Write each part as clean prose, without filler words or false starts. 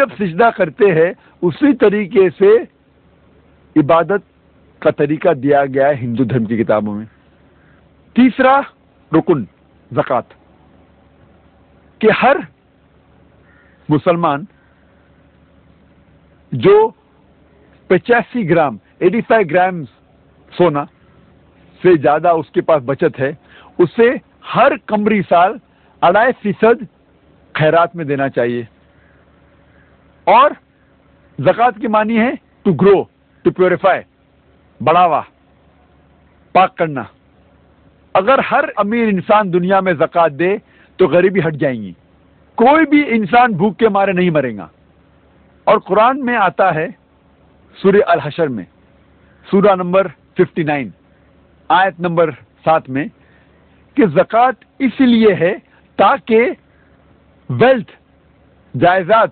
جب سجدہ کرتے ہیں اسی طریقے سے عبادت کا طریقہ دیا گیا ہے ہندو دھرم کی کتابوں میں. تیسرا رکن زکوٰۃ، کہ ہر مسلمان جو 85 گرام 85 گرام سونا سے زیادہ اس کے پاس بچت ہے، اسے ہر قمری سال 2.5% خیرات میں دینا چاہیے. اور زکوٰۃ کی معنی ہے ٹو گرو، ٹو پیوریفائی، بڑھاوا، پاک کرنا. اگر ہر امیر انسان دنیا میں زکوٰۃ دے تو غریبی ہٹ جائیں گی، کوئی بھی انسان بھوک کے مارے نہیں مرے گا. اور قرآن میں آتا ہے سورہ الحشر میں، سورہ نمبر 59 آیت نمبر 7 میں، کہ زکوٰۃ اس لیے ہے تاکہ ویلتھ، جائیداد،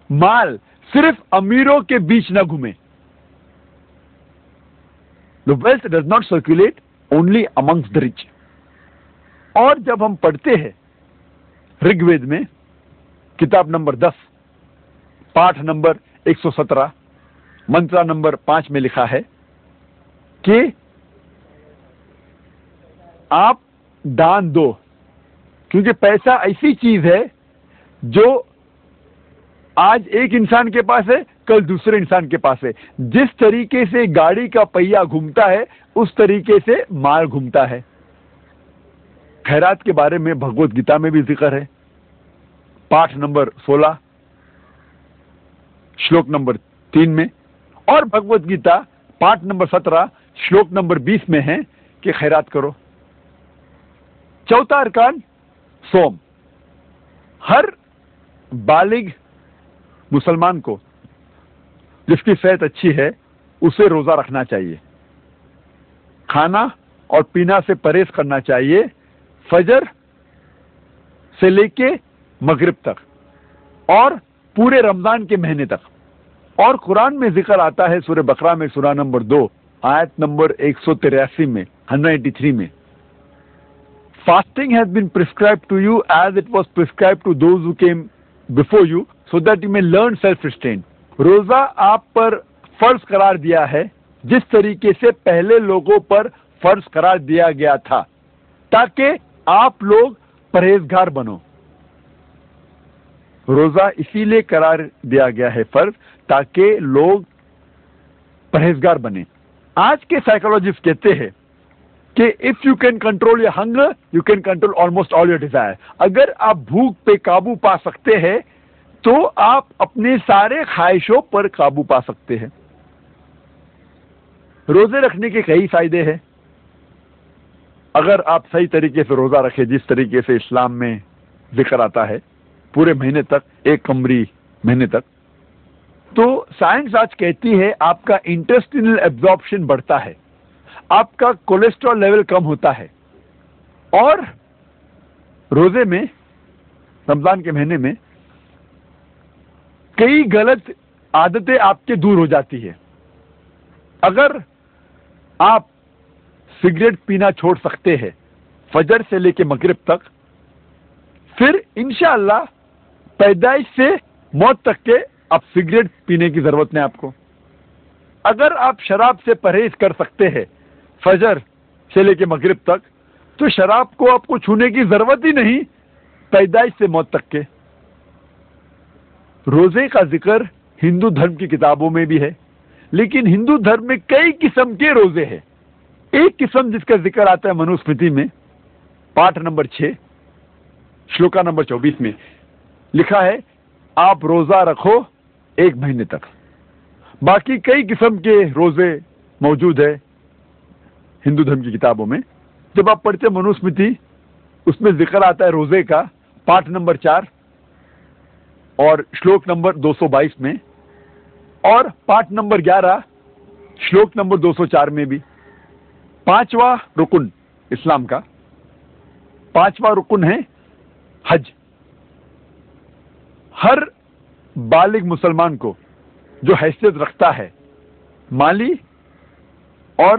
مال صرف امیروں کے بیچ نہ گھومے. The wealth does not circulate only amongst the rich. اور جب ہم پڑھتے ہیں رگ وید میں کتاب نمبر 10 پاٹھ نمبر 117 منترا نمبر 5 میں لکھا ہے کہ آپ دان دو، کیونکہ پیسہ ایسی چیز ہے جو آج ایک انسان کے پاس ہے، کل دوسرے انسان کے پاس ہے. جس طریقے سے گاڑی کا پہیہ گھومتا ہے اس طریقے سے مال گھومتا ہے. خیرات کے بارے میں بھگوت گیتا میں بھی ذکر ہے، پاٹھ نمبر 16 شلوک نمبر 3 میں، اور بھگوت گیتا پاٹھ نمبر 17 شلوک نمبر 20 میں ہے کہ خیرات کرو. چوتھا ارکان سوم. ہر بالغ مسلمان کو جس کی صحت اچھی ہے اسے روزہ رکھنا چاہیے، کھانا اور پینا سے پرہیز کرنا چاہیے فجر سے لے کے مغرب تک اور پورے رمضان کے مہینے تک. اور قرآن میں ذکر آتا ہے سورہ بقرہ میں سورہ نمبر 2 آیت نمبر 183 میں 183 میں، fasting has been prescribed to you as it was prescribed to those who came before you so that you may learn self-restraint. روزہ آپ پر فرض قرار دیا ہے جس طریقے سے پہلے لوگوں پر فرض قرار دیا گیا تھا تاکہ آپ لوگ پرہیزگار بنو. روزہ اسی لیے قرار دیا گیا ہے فرض تاکہ لوگ پرہیزگار بنے. آج کے سائیکولوجسٹ کہتے ہیں کہ if you can control your hunger you can control almost all your desire. اگر آپ بھوک پہ قابو پا سکتے ہیں تو آپ اپنے سارے خواہشوں پر قابو پا سکتے ہیں. روزے رکھنے کے کئی فائدے ہیں. اگر آپ صحیح طریقے سے روزہ رکھیں جس طریقے سے اسلام میں ذکر آتا ہے پورے مہینے تک، ایک قمری مہینے تک، تو سائنس آج کہتی ہے آپ کا انٹسٹینل ایبزارپشن بڑھتا ہے، آپ کا کولیسٹرول لیول کم ہوتا ہے، اور روزے میں رمضان کے مہینے میں کئی غلط عادتیں آپ کے دور ہو جاتی ہے. اگر آپ سگریٹ پینا چھوڑ سکتے ہیں فجر سے لے کے مغرب تک، پھر انشاءاللہ پیدائش سے موت تک کے اب سگریٹ پینے کی ضرورت نہیں آپ کو. اگر آپ شراب سے پرہیز کر سکتے ہیں فجر سے لے کے مغرب تک، تو شراب کو آپ کو چھونے کی ضرورت ہی نہیں پیدائش سے موت تک کے. روزے کا ذکر ہندو دھرم کی کتابوں میں بھی ہے، لیکن ہندو دھرم میں کئی قسم کے روزے ہیں. ایک قسم جس کا ذکر آتا ہے منوسمرتی میں پاٹھ نمبر 6 شلوکا نمبر 24 میں لکھا ہے آپ روزہ رکھو ایک مہینے تک. باقی کئی قسم کے روزے موجود ہیں ہندو دھرم کی کتابوں میں. جب آپ پڑھتے منوسمرتی اس میں ذکر آتا ہے روزے کا پاٹھ نمبر 4 اور شلوک نمبر 222 میں، اور پاٹھ نمبر 11 شلوک نمبر 204 میں بھی. پانچواں رکن اسلام کا پانچواں رکن ہے حج. ہر بالغ مسلمان کو جو حیثیت رکھتا ہے مالی اور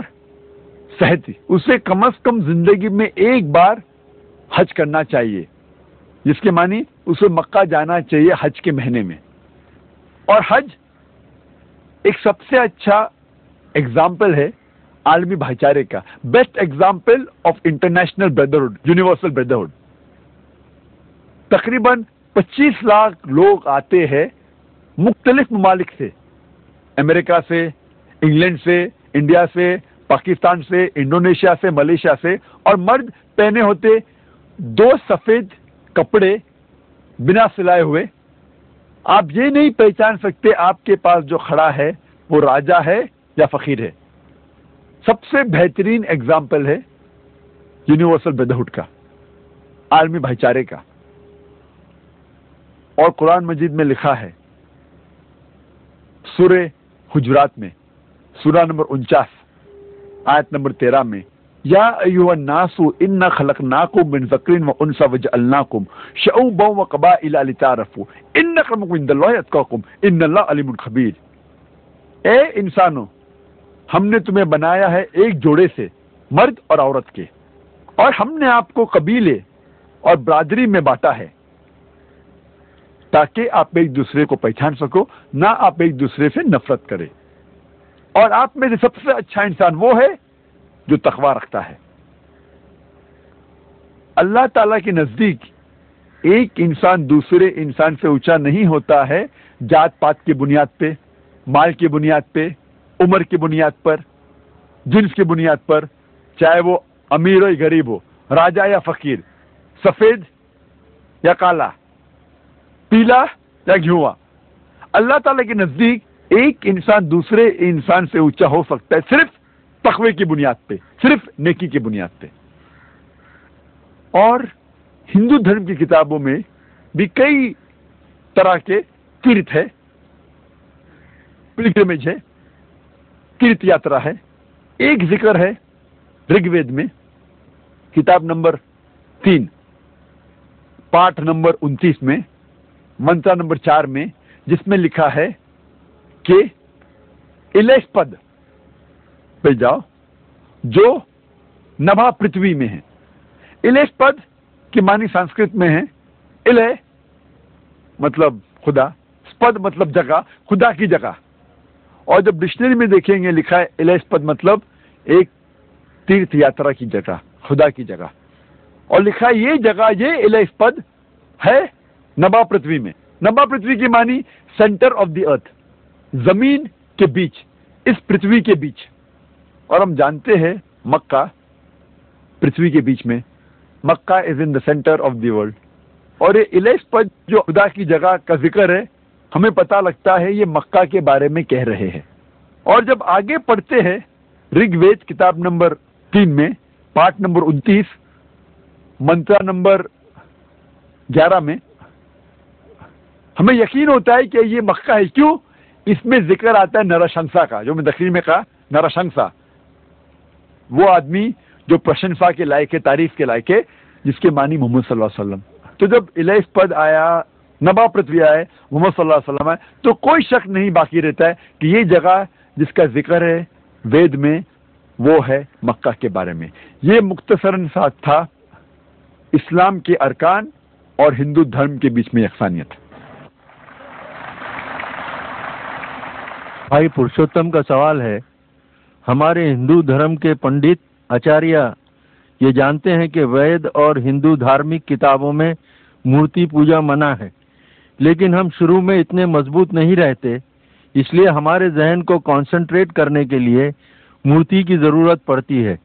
صحتی، اسے کم از کم زندگی میں ایک بار حج کرنا چاہیے، جس کے معنی اسے مکہ جانا چاہیے حج کے مہینے میں. اور حج ایک سب سے اچھا ایگزامپل ہے عالمی بھائی چارے کا، best example of international brotherhood, universal brotherhood. تقریباً 25 لاکھ لوگ آتے ہیں مختلف ممالک سے، امریکہ سے، انگلینڈ سے، انڈیا سے، پاکستان سے، انڈونیشیا سے، ملیشیا سے، اور مرد پہنے ہوتے 2 سفید کپڑے بنا سلائے ہوئے۔ آپ یہ نہیں پہچان سکتے آپ کے پاس جو کھڑا ہے وہ راجا ہے یا فقیر ہے۔ سب سے بہترین ایگزامپل ہے یونیورسل بردرہڈ کا، عالمی بھائی چارے کا۔ اور قرآن مجید میں لکھا ہے سورہ حجرات میں، سورہ نمبر 49 آیت نمبر 13 میں، یا ایھا الناس انا خلقناکم من ذکر و انثی وجعلناکم شعوبا وقبائل لتعارفوا ان اکرمکم عند اللہ اتقاکم ان اللہ علیم خبیر۔ اے انسانوں، ہم نے تمہیں بنایا ہے ایک جوڑے سے، مرد اور عورت کے، اور ہم نے آپ کو قبیلے اور برادری میں بانٹا ہے تاکہ آپ ایک دوسرے کو پہچان سکو، نہ آپ ایک دوسرے سے نفرت کرے۔ اور آپ میں سے سب سے اچھا انسان وہ ہے جو تقوی رکھتا ہے۔ اللہ تعالیٰ کے نزدیک ایک انسان دوسرے انسان سے اونچا نہیں ہوتا ہے جات پات کی بنیاد پہ، مال کی بنیاد پہ، عمر کی بنیاد پر، جنس کی بنیاد پر، چاہے وہ امیر ہو یا غریب ہو، راجا یا فقیر، سفید یا کالا، پیلا یا گھیوا۔ اللہ تعالیٰ کے نزدیک ایک انسان دوسرے انسان سے اونچا ہو سکتا ہے صرف تقوی کی بنیاد پہ، صرف نیکی کی بنیاد پہ۔ اور ہندو دھرم کی کتابوں میں بھی کئی طرح کے تیرتھ ہے، پلگرمیج ہے، تیرتھ یاترا ہے۔ ایک ذکر ہے رگ وید میں، کتاب نمبر 3 پاٹ نمبر 29 میں، منترا نمبر 4 میں، جس میں لکھا ہے کہ الیش پد پہ جاؤ جو نبھا پرتھوی میں ہے۔ الیش پد کی معنی سنسکرت میں ہے الہ مطلب خدا، پد مطلب جگہ، خدا کی جگہ۔ اور جب ڈکشنری میں دیکھیں گے لکھا ہے الیش پد مطلب ایک تیرتھ یاترا کی جگہ، خدا کی جگہ، اور لکھا ہے یہ جگہ، یہ الیش پد ہے نبھا پرتھوی میں۔ نبھا پرتھوی کی معنی سینٹر آف دی ارتھ، زمین کے بیچ، اس پرتھوی کے بیچ۔ اور ہم جانتے ہیں مکہ پرتھوی کے بیچ میں، مکہ از ان دا سینٹر آف دی ورلڈ۔ اور یہ الیش پد جو خدا کی جگہ کا ذکر ہے، ہمیں پتہ لگتا ہے یہ مکہ کے بارے میں کہہ رہے ہیں۔ اور جب آگے پڑھتے ہیں رگ وید کتاب نمبر 3 میں، پارٹ نمبر 29، منترا نمبر 11 میں، ہمیں یقین ہوتا ہے کہ یہ مکہ ہے۔ کیوں؟ اس میں ذکر آتا ہے نرشنسا کا، جو میں تقریر میں کہا نرشنسا، وہ آدمی جو پرشنسا کے لائق ہے، تعریف کے لائق ہے، جس کے معنی محمد صلی اللہ علیہ وسلم۔ تو جب الیش پد آیا، نبھا پرتھوی آئے، محمد صلی اللہ علیہ وسلم آئے، تو کوئی شک نہیں باقی رہتا ہے کہ یہ جگہ جس کا ذکر ہے وید میں وہ ہے مکہ کے بارے میں۔ یہ مختصراً سا تھا اسلام کے ارکان اور ہندو دھرم کے بیچ میں یکسانیت۔ بھائی پرشوتم کا سوال ہے، ہمارے ہندو دھرم کے پنڈت آچاریہ یہ جانتے ہیں کہ وید اور ہندو دھارمک کتابوں میں مورتی پوجا منع ہے، لیکن ہم شروع میں اتنے مضبوط نہیں رہتے، اس لیے ہمارے ذہن کو کنسنٹریٹ کرنے کے لیے مورتی کی ضرورت پڑتی ہے۔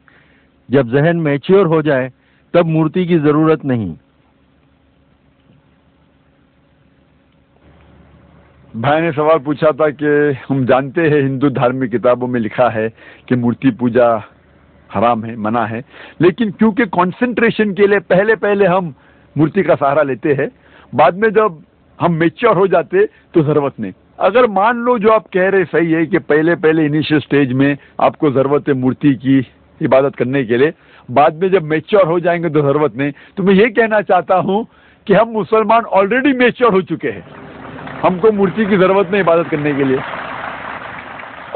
جب ذہن میچیور ہو جائے تب مورتی کی ضرورت نہیں۔ بھائی نے سوال پوچھا تھا کہ ہم جانتے ہیں ہندو دھارمک کتابوں میں لکھا ہے کہ مورتی پوجا حرام ہے، منع ہے، لیکن کیونکہ کنسنٹریشن کے لیے پہلے ہم مورتی کا سہارا لیتے ہیں، بعد میں جب ہم میچور ہو جاتے تو ضرورت نہیں۔ اگر مان لو جو آپ کہہ رہے صحیح ہے کہ پہلے انیشیل سٹیج میں آپ کو ضرورت ہے مورتی کی عبادت کرنے کے لیے، بعد میں جب میچور ہو جائیں گے تو ضرورت نہیں، تو میں یہ کہنا چاہتا ہوں کہ ہم مسلمان آلریڈی میچور ہو چکے ہیں، ہم کو مورتی کی ضرورت نہیں عبادت کرنے کے لیے۔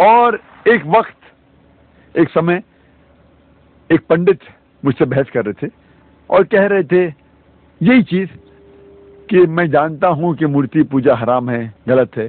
اور ایک سمے ایک پنڈت مجھ سے بحث کر رہے تھے اور کہہ رہے تھے یہی چیز کہ میں جانتا ہوں کہ مورتی پوجا حرام ہے، غلط ہے،